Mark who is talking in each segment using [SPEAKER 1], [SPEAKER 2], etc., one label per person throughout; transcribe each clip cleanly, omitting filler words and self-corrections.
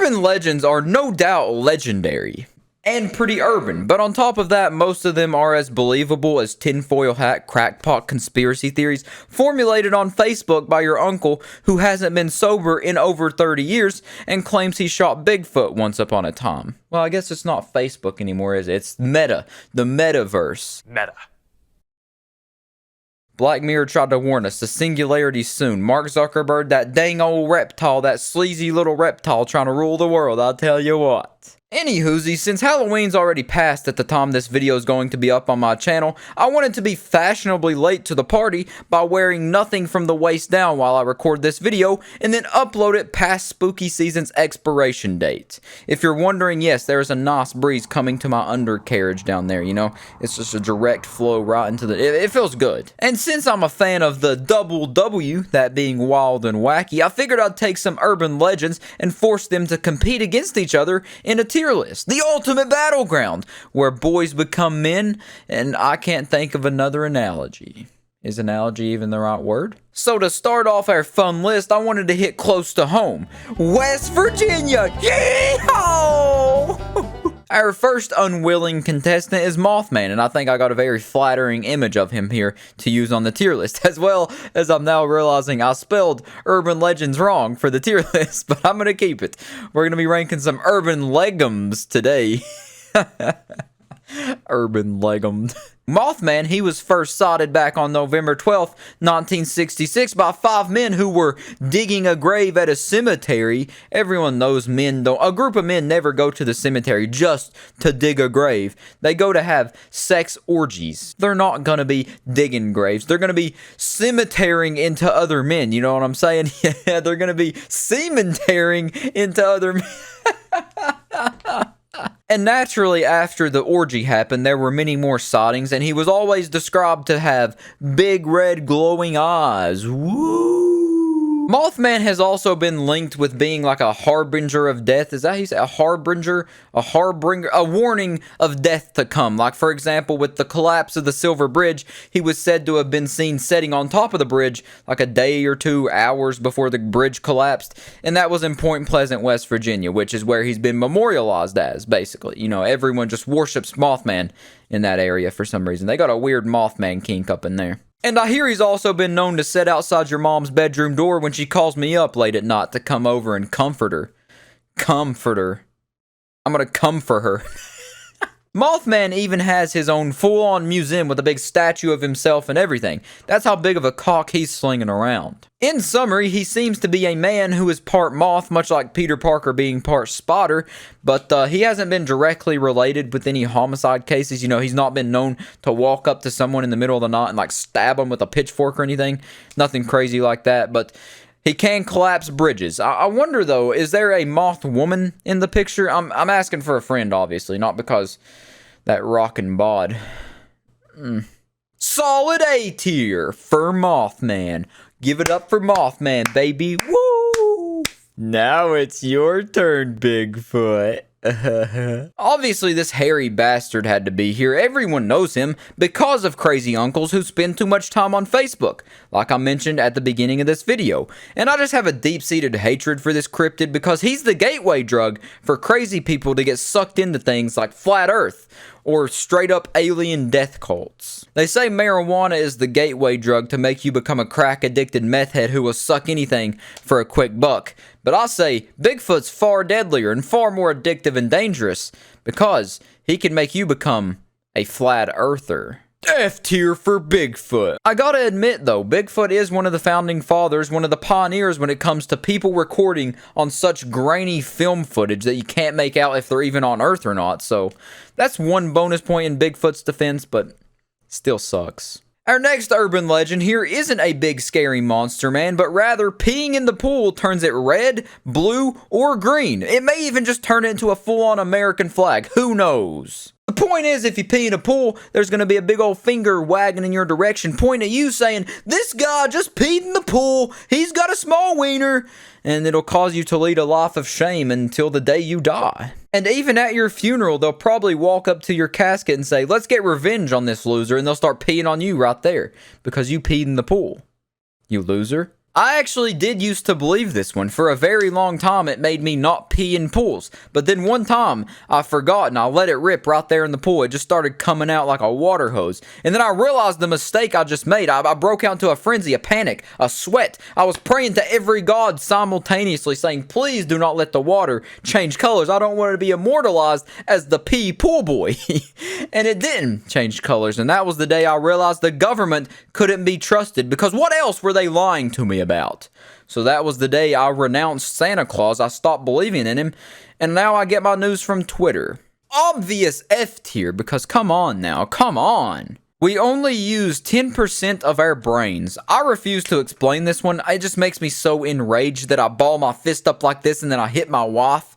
[SPEAKER 1] Urban legends are no doubt legendary and pretty urban, but on top of that, most of them are as believable as tinfoil hat crackpot conspiracy theories formulated on Facebook by your uncle who hasn't been sober in over 30 years and claims he shot Bigfoot once upon a time. Well, I guess it's not Facebook anymore, is it? It's Meta, the metaverse.
[SPEAKER 2] Meta.
[SPEAKER 1] Black Mirror tried to warn us, the singularity soon. Mark Zuckerberg, that dang old reptile, that sleazy little reptile trying to rule the world, I'll tell you what. Anywhoosie, since Halloween's already passed at the time this video is going to be up on my channel, I wanted to be fashionably late to the party by wearing nothing from the waist down while I record this video and then upload it past spooky season's expiration date. If you're wondering, yes, there's a nice breeze coming to my undercarriage down there, you know? It's just a direct flow right into the... It feels good. And since I'm a fan of the double W, that being wild and wacky, I figured I'd take some urban legends and force them to compete against each other in a tier list, the ultimate battleground, where boys become men, and I can't think of another analogy. Is analogy even the right word? So to start off our fun list, I wanted to hit close to home. West Virginia! Yeehaw! Our first unwilling contestant is Mothman, and I think I got a very flattering image of him here to use on the tier list, as well as I'm now realizing I spelled urban legends wrong for the tier list, but I'm going to keep it. We're going to be ranking some urban legumes today. Urban legend. Mothman, he was first sighted back on November 12th, 1966 by 5 men who were digging a grave at a cemetery. Everyone knows a group of men never go to the cemetery just to dig a grave. They go to have sex orgies. They're not going to be digging graves. They're going to be cemeterying into other men. You know what I'm saying? Yeah, they're going to be cemeterying into other men. And naturally, after the orgy happened, there were many more sightings, and he was always described to have big red glowing eyes. Woo! Mothman has also been linked with being like a harbinger of death. Is that how you say? A harbinger? A warning of death to come. Like, for example, with the collapse of the Silver Bridge, he was said to have been seen sitting on top of the bridge like a day or 2 hours before the bridge collapsed. And that was in Point Pleasant, West Virginia, which is where he's been memorialized as, basically. You know, everyone just worships Mothman in that area for some reason. They got a weird Mothman kink up in there. And I hear he's also been known to sit outside your mom's bedroom door when she calls me up late at night to come over and comfort her. Comfort her. I'm gonna comfort her. Mothman even has his own full-on museum with a big statue of himself and everything. That's how big of a cock he's slinging around. In summary, he seems to be a man who is part moth, much like Peter Parker being part spotter, but he hasn't been directly related with any homicide cases. You know, he's not been known to walk up to someone in the middle of the night and like stab them with a pitchfork or anything. Nothing crazy like that, but he can collapse bridges. I wonder, though, is there a moth woman in the picture? I'm asking for a friend, obviously, not because that rockin' bod. Solid A tier for Mothman. Give it up for Mothman, baby. Woo! Now it's your turn, Bigfoot. Obviously, this hairy bastard had to be here. Everyone knows him because of crazy uncles who spend too much time on Facebook, like I mentioned at the beginning of this video. And I just have a deep-seated hatred for this cryptid because he's the gateway drug for crazy people to get sucked into things like Flat Earth or straight-up alien death cults. They say marijuana is the gateway drug to make you become a crack-addicted meth head who will suck anything for a quick buck. But I say Bigfoot's far deadlier and far more addictive and dangerous because he can make you become a flat earther. F tier for Bigfoot. I gotta admit though, Bigfoot is one of the founding fathers, one of the pioneers when it comes to people recording on such grainy film footage that you can't make out if they're even on Earth or not. So that's one bonus point in Bigfoot's defense, but still sucks. Our next urban legend here isn't a big scary monster man, but rather peeing in the pool turns it red, blue, or green. It may even just turn it into a full-on American flag. Who knows? The point is, if you pee in a pool, there's going to be a big old finger wagging in your direction, pointing at you saying, "This guy just peed in the pool, he's got a small wiener," and it'll cause you to lead a life of shame until the day you die. And even at your funeral, they'll probably walk up to your casket and say, "Let's get revenge on this loser," and they'll start peeing on you right there, because you peed in the pool. You loser. I actually did used to believe this one. For a very long time, it made me not pee in pools. But then one time, I forgot and I let it rip right there in the pool. It just started coming out like a water hose. And then I realized the mistake I just made. I broke out into a frenzy, a panic, a sweat. I was praying to every god simultaneously, saying, please do not let the water change colors. I don't want to be immortalized as the pee pool boy. And it didn't change colors. And that was the day I realized the government couldn't be trusted, because what else were they lying to me about? So that was the day I renounced Santa Claus. I stopped believing in him, and now I get my news from Twitter. Obvious F tier, because come on now, come on. We only use 10% of our brains. I refuse to explain this one. It just makes me so enraged that I ball my fist up like this and then I hit my wife.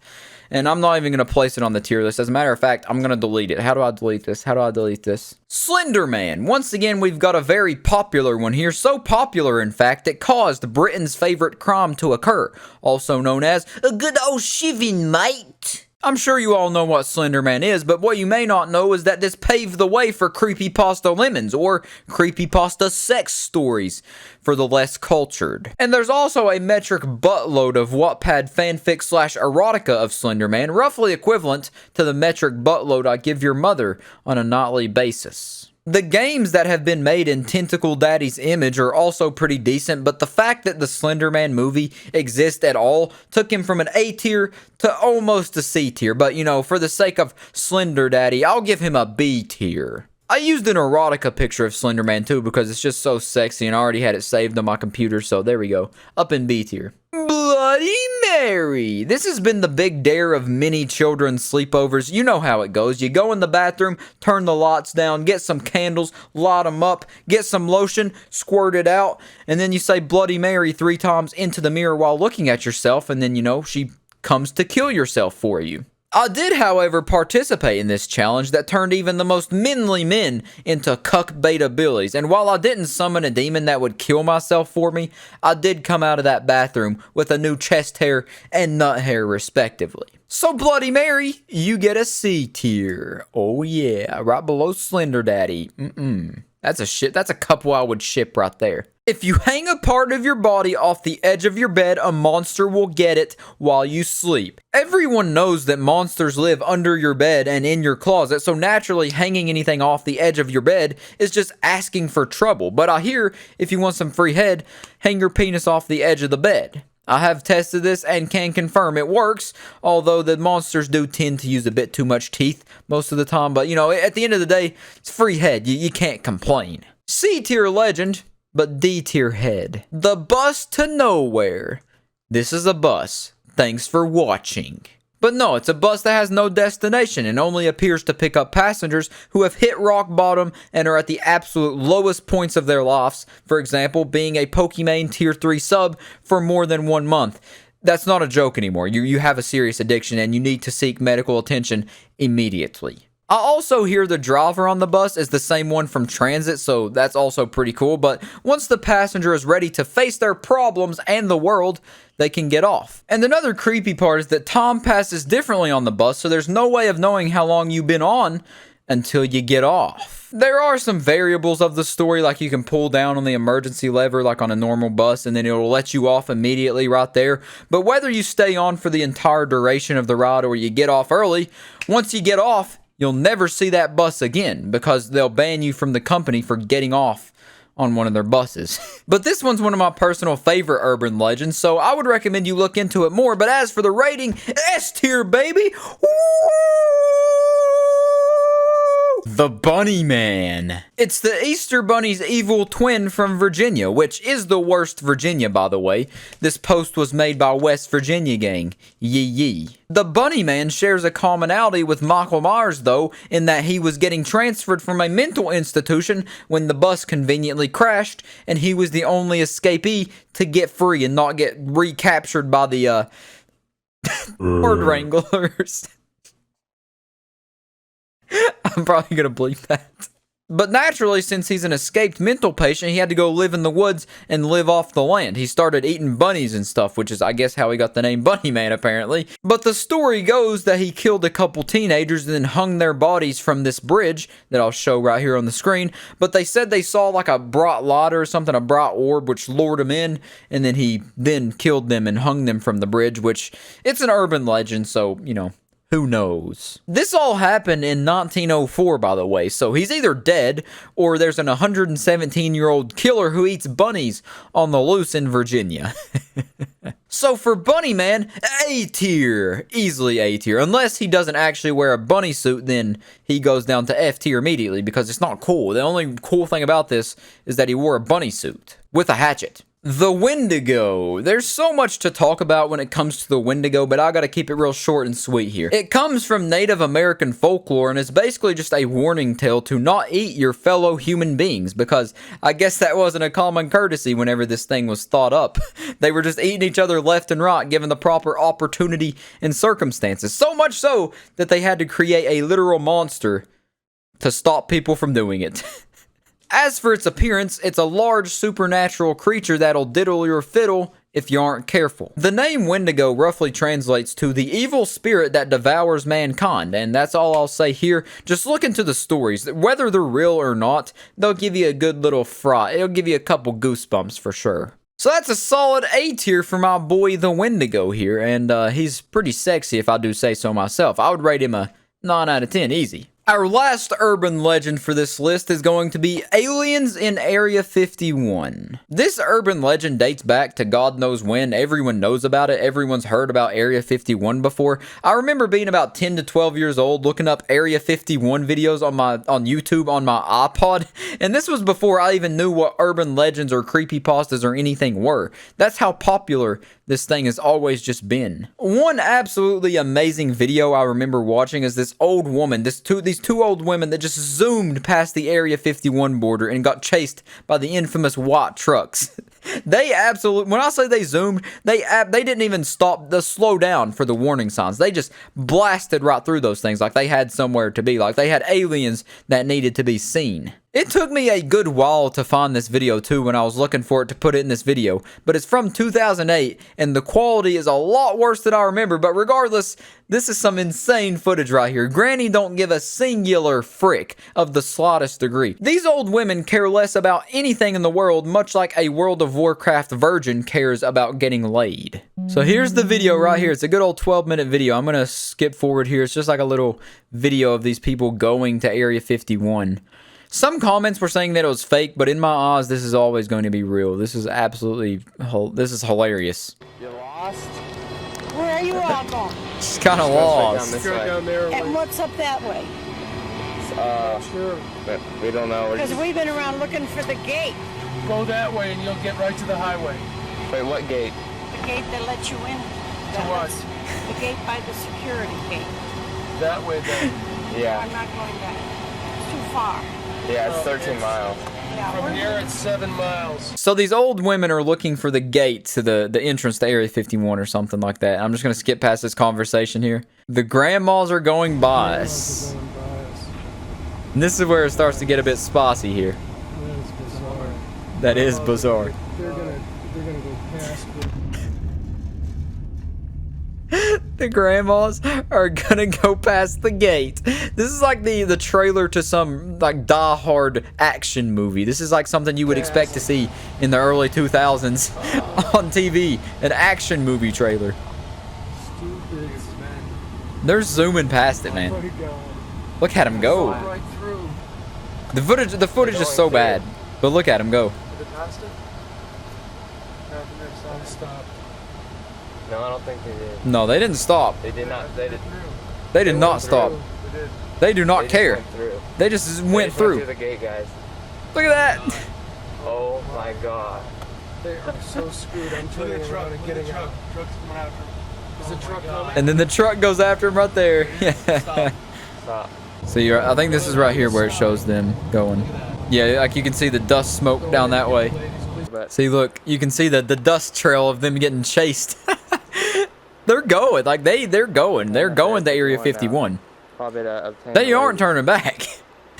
[SPEAKER 1] And I'm not even going to place it on the tier list. As a matter of fact, I'm going to delete it. How do I delete this? How do I delete this? Slenderman. Once again, we've got a very popular one here. So popular, in fact, it caused Britain's favorite crime to occur. Also known as a good old shivving, mate. I'm sure you all know what Slenderman is, but what you may not know is that this paved the way for creepypasta lemons, or creepypasta sex stories for the less cultured. And there's also a metric buttload of Wattpad fanfic / erotica of Slenderman, roughly equivalent to the metric buttload I give your mother on a nightly basis. The games that have been made in Tentacle Daddy's image are also pretty decent, but the fact that the Slenderman movie exists at all took him from an A tier to almost a C tier. But, you know, for the sake of Slender Daddy, I'll give him a B tier. I used an erotica picture of Slenderman too because it's just so sexy, and I already had it saved on my computer, so there we go. Up in B tier. Bloody Mary! This has been the big dare of many children's sleepovers. You know how it goes. You go in the bathroom, turn the lights down, get some candles, light them up, get some lotion, squirt it out, and then you say Bloody Mary 3 times into the mirror while looking at yourself, and then, you know, she comes to kill yourself for you. I did, however, participate in this challenge that turned even the most manly men into cuck beta billies, and while I didn't summon a demon that would kill myself for me, I did come out of that bathroom with a new chest hair and nut hair respectively. So Bloody Mary, you get a C tier. Oh yeah, right below Slender Daddy. That's a couple I would ship right there. If you hang a part of your body off the edge of your bed, a monster will get it while you sleep. Everyone knows that monsters live under your bed and in your closet, so naturally hanging anything off the edge of your bed is just asking for trouble. But I hear if you want some free head, hang your penis off the edge of the bed. I have tested this and can confirm it works, although the monsters do tend to use a bit too much teeth most of the time. But, you know, at the end of the day, it's free head. You can't complain. C tier legend, but D tier head. The bus to nowhere. This is a bus. Thanks for watching. But no, it's a bus that has no destination and only appears to pick up passengers who have hit rock bottom and are at the absolute lowest points of their lives. For example, being a Pokimane Tier 3 sub for more than 1 month. That's not a joke anymore. You have a serious addiction and you need to seek medical attention immediately. I also hear the driver on the bus is the same one from Transit, so that's also pretty cool. But once the passenger is ready to face their problems and the world, they can get off. And another creepy part is that time passes differently on the bus, so there's no way of knowing how long you've been on until you get off. There are some variables of the story, like you can pull down on the emergency lever like on a normal bus and then it'll let you off immediately right there. But whether you stay on for the entire duration of the ride or you get off early, once you get off, you'll never see that bus again because they'll ban you from the company for getting off on one of their buses. But this one's one of my personal favorite urban legends, so I would recommend you look into it more. But as for the rating, S tier, baby! Woo! The Bunny Man. It's the Easter Bunny's evil twin from Virginia, which is the worst Virginia, by the way. This post was made by West Virginia gang. Yee yee. The Bunny Man shares a commonality with Michael Myers, though, in that he was getting transferred from a mental institution when the bus conveniently crashed, and he was the only escapee to get free and not get recaptured by the, word wranglers. I'm probably gonna bleep that. But naturally, since he's an escaped mental patient, he had to go live in the woods and live off the land. He started eating bunnies and stuff, which is, I guess, how he got the name Bunny Man, apparently. But the story goes that he killed a couple teenagers and then hung their bodies from this bridge that I'll show right here on the screen. But they said they saw like a bright light or something, a bright orb, which lured him in, and then he then killed them and hung them from the bridge, which it's an urban legend, so, you know, who knows? This all happened in 1904, by the way, so he's either dead or there's an 117-year-old killer who eats bunnies on the loose in Virginia. So for Bunny Man, A tier. Easily A tier. Unless he doesn't actually wear a bunny suit, then he goes down to F tier immediately because it's not cool. The only cool thing about this is that he wore a bunny suit with a hatchet. The Windigo. There's so much to talk about when it comes to the Windigo, but I gotta keep it real short and sweet here. It comes from Native American folklore, and it's basically just a warning tale to not eat your fellow human beings, because I guess that wasn't a common courtesy whenever this thing was thought up. They were just eating each other left and right, given the proper opportunity and circumstances. So much so that they had to create a literal monster to stop people from doing it. As for its appearance, it's a large supernatural creature that'll diddle your fiddle if you aren't careful. The name Windigo roughly translates to the evil spirit that devours mankind, and that's all I'll say here. Just look into the stories. Whether they're real or not, they'll give you a good little fright. It'll give you a couple goosebumps for sure. So that's a solid A tier for my boy the Windigo here, and he's pretty sexy if I do say so myself. I would rate him a 9 out of 10, easy. Our last urban legend for this list is going to be aliens in Area 51. This urban legend dates back to God knows when. Everyone knows about it. Everyone's heard about Area 51 before. I remember being about 10 to 12 years old looking up Area 51 videos on YouTube on my iPod, and this was before I even knew what urban legends or creepypastas or anything were. That's how popular this thing has always just been. One absolutely amazing video I remember watching is this old woman, these two old women that just zoomed past the Area 51 border and got chased by the infamous white trucks. They absolutely, when I say they zoomed, they didn't even stop the slow down for the warning signs. They just blasted right through those things like they had somewhere to be, like they had aliens that needed to be seen. It took me a good while to find this video too when I was looking for it to put it in this video, but it's from 2008 and the quality is a lot worse than I remember, but regardless, this is some insane footage right here. Granny don't give a singular frick of the slightest degree. These old women care less about anything in the world, much like a World of Warcraft virgin cares about getting laid. So here's the video right here. It's a good old 12-minute video. I'm gonna skip forward here. It's just like a little video of these people going to Area 51. Some comments were saying that it was fake, but in my eyes, this is always going to be real. This is absolutely, this is hilarious.
[SPEAKER 2] You lost?
[SPEAKER 3] Where are you all going?
[SPEAKER 1] She's kind of lost.
[SPEAKER 2] Let's go down there.
[SPEAKER 3] And what's up that way?
[SPEAKER 2] Sure. But we don't know.
[SPEAKER 3] Because we've been around looking for the gate.
[SPEAKER 4] Go that way and you'll get right to the highway.
[SPEAKER 2] Wait, what gate?
[SPEAKER 3] The gate that lets you in.
[SPEAKER 4] To what?
[SPEAKER 3] The gate by the security gate.
[SPEAKER 4] That way then.
[SPEAKER 2] Yeah.
[SPEAKER 3] I'm not going back. It's too far.
[SPEAKER 2] Yeah, it's 13 miles.
[SPEAKER 3] Yeah,
[SPEAKER 4] From here it's 7 miles.
[SPEAKER 1] So these old women are looking for the gate to the entrance to Area 51 or something like that. I'm just going to skip past this conversation here. The grandmas are going by us. And this is where it starts to get a bit spicy here. That is bizarre.
[SPEAKER 4] They're gonna go past
[SPEAKER 1] The grandmas are gonna go past the gate. This is like the trailer to some like die-hard action movie. This is like something you would expect to see in the early 2000s on TV. An action movie trailer. They're zooming past it, man. Look at him go.
[SPEAKER 4] right through.
[SPEAKER 1] The footage is so bad, but look at him go.
[SPEAKER 4] They passed it? Nothing, stop.
[SPEAKER 2] No, I don't think they did.
[SPEAKER 1] No, they didn't stop.
[SPEAKER 2] They did not.
[SPEAKER 1] They did not stop.
[SPEAKER 4] They did.
[SPEAKER 1] They do not
[SPEAKER 2] They just
[SPEAKER 1] care.
[SPEAKER 2] went through.
[SPEAKER 1] They just
[SPEAKER 2] They
[SPEAKER 1] went
[SPEAKER 2] just
[SPEAKER 1] through.
[SPEAKER 2] Went through the gate, guys.
[SPEAKER 1] Look at that.
[SPEAKER 2] Oh my god.
[SPEAKER 4] They are so screwed. I'm turning around and getting out. Truck's coming after them. Is the truck coming?
[SPEAKER 1] And then the truck goes after him right there. Yeah.
[SPEAKER 2] Stop.
[SPEAKER 1] So I think this is right here where it shows them going. Yeah, like you can see the dust smoke down that way. See, look, you can see the dust trail of them getting chased. They're going, like they're going to Area 51.
[SPEAKER 2] Probably to obtain
[SPEAKER 1] They aren't turning back.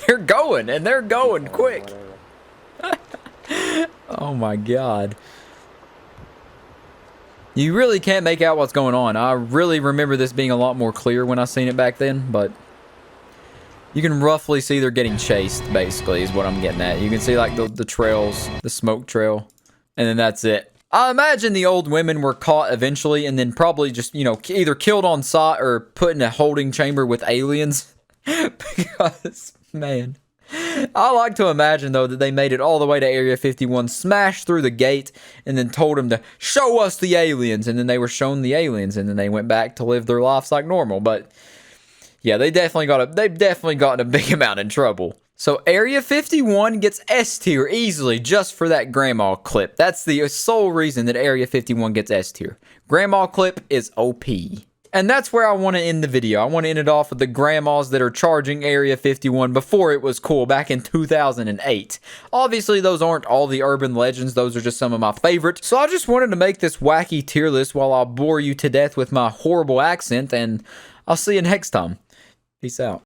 [SPEAKER 1] They're going, and they're going quick. Oh my god. You really can't make out what's going on. I really remember this being a lot more clear when I seen it back then, but you can roughly see they're getting chased, basically, is what I'm getting at. You can see, like, the trails, the smoke trail, and then that's it. I imagine the old women were caught eventually and then probably just, you know, either killed on sight or put in a holding chamber with aliens. Because, man, I like to imagine, though, that they made it all the way to Area 51, smashed through the gate, and then told them to show us the aliens, and then they were shown the aliens, and then they went back to live their lives like normal. But yeah, they've definitely gotten a big amount in trouble. So Area 51 gets S tier easily just for that grandma clip. That's the sole reason that Area 51 gets S tier. Grandma clip is OP. And that's where I want to end the video. I want to end it off with the grandmas that are charging Area 51 before it was cool, back in 2008. Obviously, those aren't all the urban legends. Those are just some of my favorites. So I just wanted to make this wacky tier list while I bore you to death with my horrible accent, and I'll see you next time. Peace out.